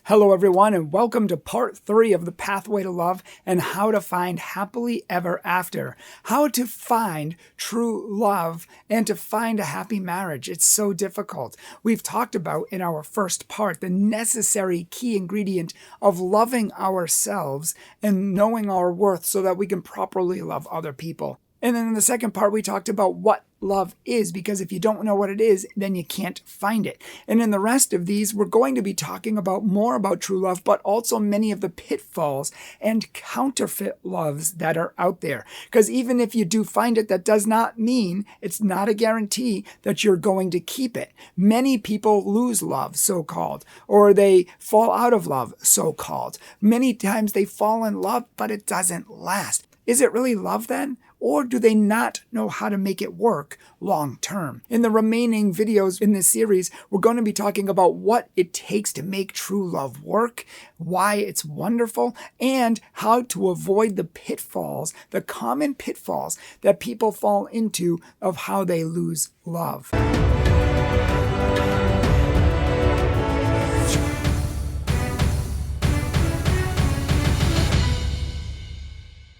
Hello everyone, and welcome to part 3 of the Pathway to Love and how to find happily ever after. How to find true love and to find a happy marriage. It's so difficult. We've talked about in our first part the necessary key ingredient of loving ourselves and knowing our worth so that we can properly love other people. And then in the second part, we talked about what love is, because if you don't know what it is, then you can't find it. And in the rest of these, we're going to be talking about more about true love, but also many of the pitfalls and counterfeit loves that are out there. Because even if you do find it, that does not mean, it's not a guarantee that you're going to keep it. Many people lose love, so-called, or they fall out of love, so-called. Many times they fall in love, but it doesn't last. Is it really love then? Or do they not know how to make it work long term? In the remaining videos in this series, we're going to be talking about what it takes to make true love work, why it's wonderful, and how to avoid the pitfalls, the common pitfalls that people fall into of how they lose love.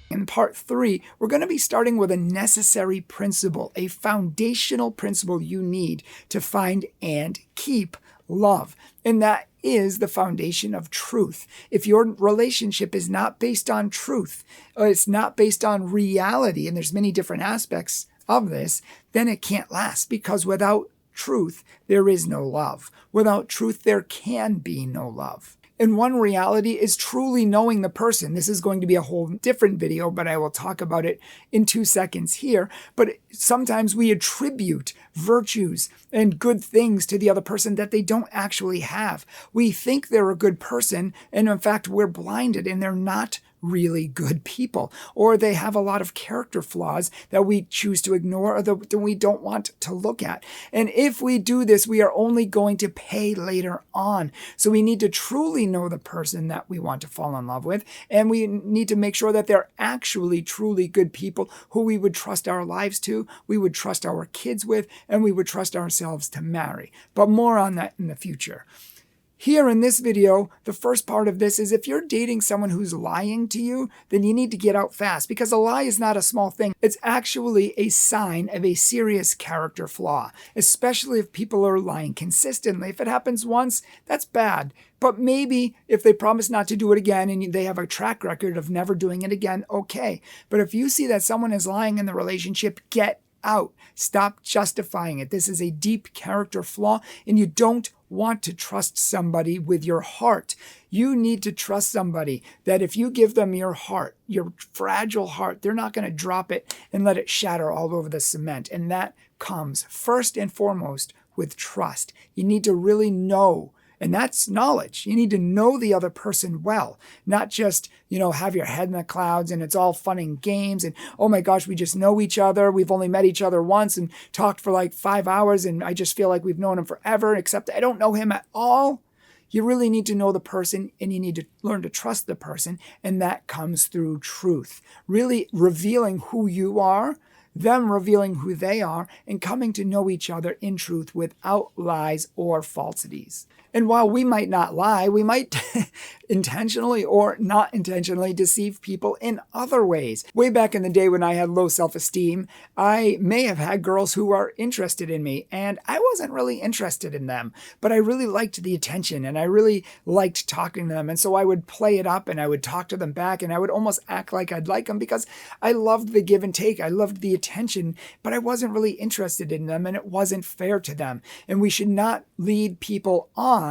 In part 3, we're going to be starting with a necessary principle, a foundational principle you need to find and keep love. And that is the foundation of truth. If your relationship is not based on truth, or it's not based on reality, and there's many different aspects of this, then it can't last, because without truth, there is no love. Without truth, there can be no love. And one reality is truly knowing the person. This is going to be a whole different video, but I will talk about it in 2 seconds here. But sometimes we attribute virtues and good things to the other person that they don't actually have. We think they're a good person, and in fact, we're blinded, and they're not really good people, or they have a lot of character flaws that we choose to ignore or that we don't want to look at. And if we do this, we are only going to pay later on. So we need to truly know the person that we want to fall in love with, and we need to make sure that they're actually truly good people who we would trust our lives to, we would trust our kids with, and we would trust ourselves to marry. But more on that in the future. Here in this video, the first part of this is if you're dating someone who's lying to you, then you need to get out fast, because a lie is not a small thing. It's actually a sign of a serious character flaw, especially if people are lying consistently. If it happens once, that's bad. But maybe if they promise not to do it again and they have a track record of never doing it again, okay. But if you see that someone is lying in the relationship, get out. Stop justifying it. This is a deep character flaw, and you don't want to trust somebody with your heart. You need to trust somebody that if you give them your heart, your fragile heart, they're not going to drop it and let it shatter all over the cement. And that comes first and foremost with trust. You need to really know. And that's knowledge. You need to know the other person well, not just, have your head in the clouds and it's all fun and games and, oh my gosh, we just know each other. We've only met each other once and talked for like 5 hours and I just feel like we've known him forever, except I don't know him at all. You really need to know the person, and you need to learn to trust the person. And that comes through truth, really revealing who you are, them revealing who they are, and coming to know each other in truth without lies or falsities. And while we might not lie, we might intentionally or not intentionally deceive people in other ways. Way back in the day when I had low self-esteem, I may have had girls who were interested in me, and I wasn't really interested in them, but I really liked the attention, and I really liked talking to them. And so I would play it up, and I would talk to them back, and I would almost act like I'd like them because I loved the give and take. I loved the attention, but I wasn't really interested in them, and it wasn't fair to them. And we should not lead people on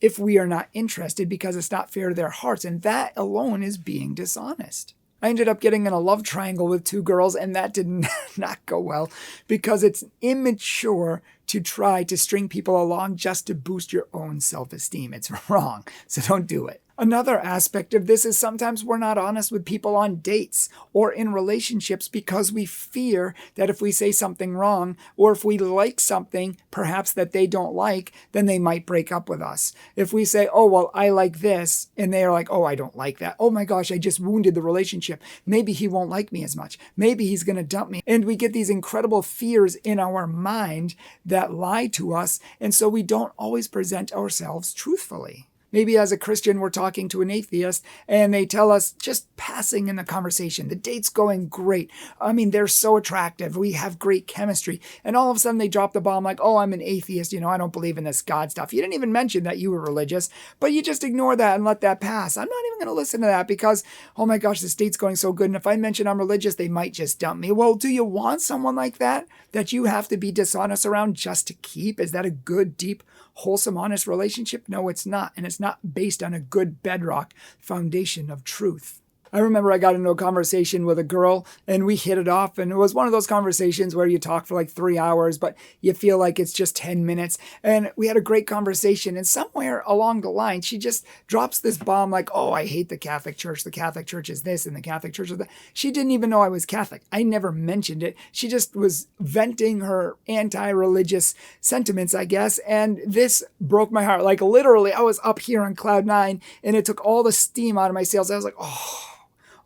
if we are not interested, because it's not fair to their hearts. And that alone is being dishonest. I ended up getting in a love triangle with 2 girls, and that did not go well, because it's immature to try to string people along just to boost your own self-esteem. It's wrong, so don't do it. Another aspect of this is sometimes we're not honest with people on dates or in relationships because we fear that if we say something wrong, or if we like something perhaps that they don't like, then they might break up with us. If we say, oh, well, I like this, and they are like, oh, I don't like that. Oh my gosh, I just wounded the relationship. Maybe he won't like me as much. Maybe he's going to dump me. And we get these incredible fears in our mind that lie to us, and so we don't always present ourselves truthfully. Maybe as a Christian, we're talking to an atheist and they tell us, just passing in the conversation, the date's going great. I mean, they're so attractive. We have great chemistry. And all of a sudden they drop the bomb like, oh, I'm an atheist. I don't believe in this God stuff. You didn't even mention that you were religious, but you just ignore that and let that pass. I'm not even going to listen to that because, oh my gosh, this date's going so good. And if I mention I'm religious, they might just dump me. Well, do you want someone like that you have to be dishonest around just to keep? Is that a good, deep, wholesome, honest relationship? No, it's not. And it's not based on a good bedrock foundation of truth. I remember I got into a conversation with a girl and we hit it off, and it was one of those conversations where you talk for like 3 hours, but you feel like it's just 10 minutes. And we had a great conversation, and somewhere along the line, she just drops this bomb like, oh, I hate the Catholic Church. The Catholic Church is this and the Catholic Church is that. She didn't even know I was Catholic. I never mentioned it. She just was venting her anti-religious sentiments, I guess. And this broke my heart. Like literally, I was up here on cloud 9 and it took all the steam out of my sails. I was like, oh.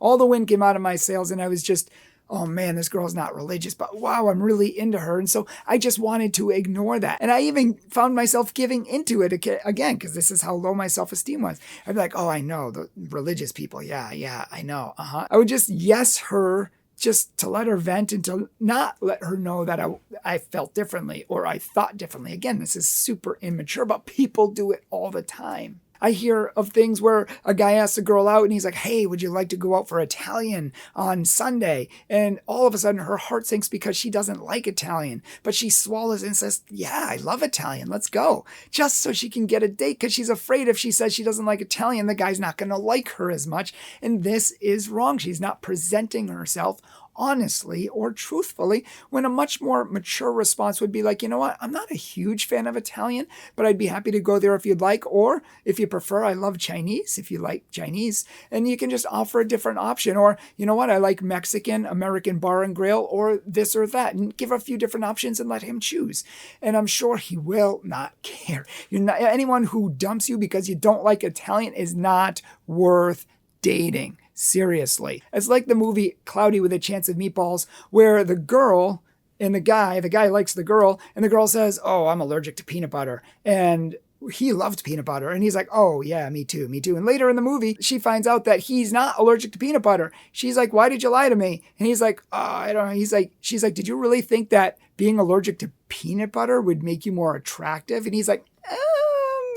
All the wind came out of my sails, and I was just, oh man, this girl's not religious, but wow, I'm really into her. And so I just wanted to ignore that. And I even found myself giving into it again, because this is how low my self-esteem was. I'd be like, oh, I know, the religious people. Yeah, I know. I would just yes her just to let her vent and to not let her know that I felt differently or I thought differently. Again, this is super immature, but people do it all the time. I hear of things where a guy asks a girl out and he's like, hey, would you like to go out for Italian on Sunday? And all of a sudden her heart sinks because she doesn't like Italian, but she swallows and says, yeah, I love Italian. Let's go. Just so she can get a date, because she's afraid if she says she doesn't like Italian, the guy's not going to like her as much. And this is wrong. She's not presenting herself honestly or truthfully, when a much more mature response would be like, you know what, I'm not a huge fan of Italian, but I'd be happy to go there if you'd like, or if you prefer, I love Chinese, if you like Chinese, and you can just offer a different option. Or, you know what, I like Mexican, American bar and grill, or this or that, and give a few different options and let him choose. And I'm sure he will not care. Anyone who dumps you because you don't like Italian is not worth dating. Seriously. It's like the movie Cloudy with a Chance of Meatballs, where the girl and the guy likes the girl, and the girl says, oh, I'm allergic to peanut butter. And he loved peanut butter. And he's like, oh yeah, me too. And later in the movie, she finds out that he's not allergic to peanut butter. She's like, why did you lie to me? And he's like, oh, I don't know. She's like, did you really think that being allergic to peanut butter would make you more attractive? And he's like,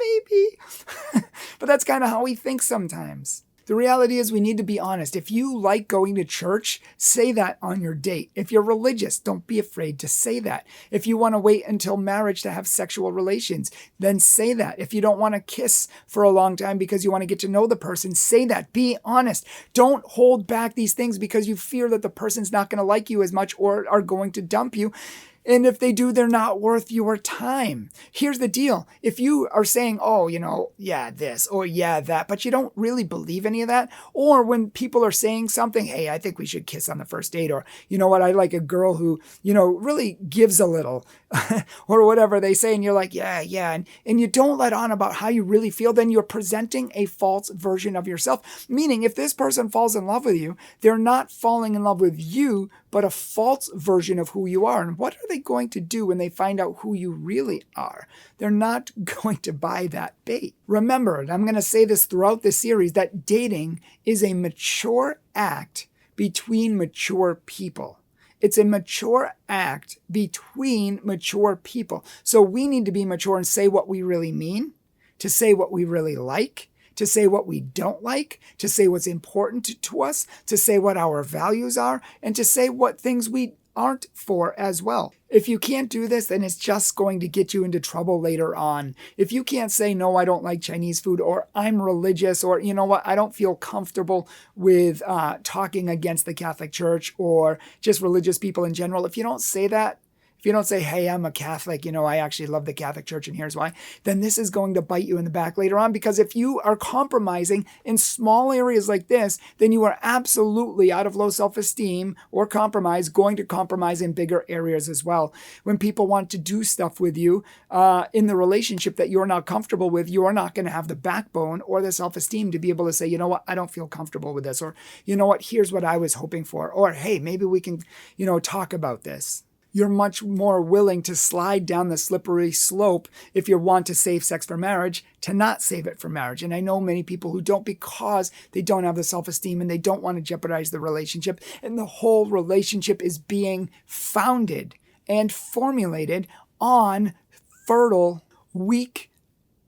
maybe. But that's kind of how we think sometimes. The reality is we need to be honest. If you like going to church, say that on your date. If you're religious, don't be afraid to say that. If you want to wait until marriage to have sexual relations, then say that. If you don't want to kiss for a long time because you want to get to know the person, say that. Be honest. Don't hold back these things because you fear that the person's not going to like you as much or are going to dump you. And if they do, they're not worth your time. Here's the deal. If you are saying, oh, yeah, this, or yeah, that, but you don't really believe any of that, or when people are saying something, hey, I think we should kiss on the first date, or you know what, I like a girl who, really gives a little, or whatever they say, and you're like, yeah, and you don't let on about how you really feel, then you're presenting a false version of yourself. Meaning, if this person falls in love with you, they're not falling in love with you, but a false version of who you are. And what are they going to do when they find out who you really are? They're not going to buy that bait. Remember, and I'm going to say this throughout the series, that dating is a mature act between mature people. It's a mature act between mature people. So we need to be mature and say what we really mean, to say what we really like, to say what we don't like, to say what's important to us, to say what our values are, and to say what things we aren't for as well. If you can't do this, then it's just going to get you into trouble later on. If you can't say, no, I don't like Chinese food, or I'm religious, or you know what, I don't feel comfortable with talking against the Catholic Church or just religious people in general, if you don't say that, if you don't say, hey, I'm a Catholic, I actually love the Catholic Church and here's why, then this is going to bite you in the back later on. Because if you are compromising in small areas like this, then you are absolutely out of low self-esteem or compromise, going to compromise in bigger areas as well. When people want to do stuff with you in the relationship that you're not comfortable with, you are not going to have the backbone or the self-esteem to be able to say, you know what, I don't feel comfortable with this, or you know what, here's what I was hoping for, or hey, maybe we can, talk about this. you're much more willing to slide down the slippery slope if you want to save sex for marriage, to not save it for marriage. And I know many people who don't, because they don't have the self-esteem and they don't want to jeopardize the relationship. And the whole relationship is being founded and formulated on fertile, weak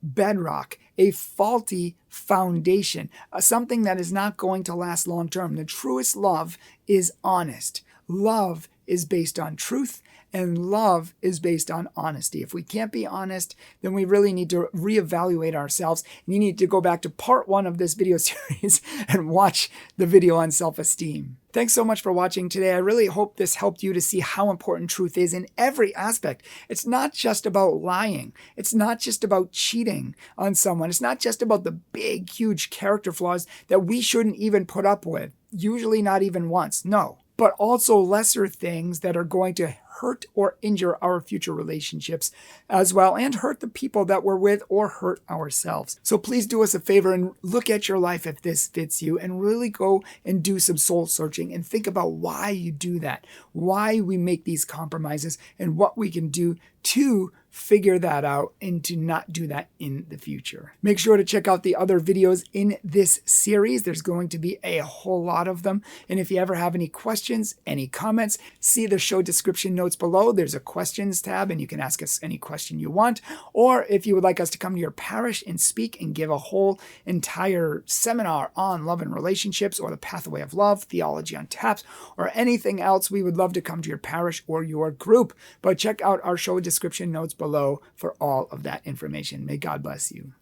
bedrock, a faulty foundation, something that is not going to last long term. The truest love is honest. Love is based on truth, and love is based on honesty. If we can't be honest, then we really need to reevaluate ourselves. And you need to go back to part 1 of this video series and watch the video on self-esteem. Thanks so much for watching today. I really hope this helped you to see how important truth is in every aspect. It's not just about lying. It's not just about cheating on someone. It's not just about the big, huge character flaws that we shouldn't even put up with. Usually not even once. No. But also lesser things that are going to hurt or injure our future relationships as well, and hurt the people that we're with or hurt ourselves. So please do us a favor and look at your life if this fits you, and really go and do some soul searching and think about why you do that, why we make these compromises, and what we can do to figure that out and to not do that in the future. Make sure to check out the other videos in this series. There's going to be a whole lot of them. And if you ever have any questions, any comments, see the show description notes below. There's a questions tab and you can ask us any question you want. Or if you would like us to come to your parish and speak and give a whole entire seminar on love and relationships, or the pathway of love, theology on taps, or anything else, we would love to come to your parish or your group. But check out our show description notes below for all of that information. May God bless you.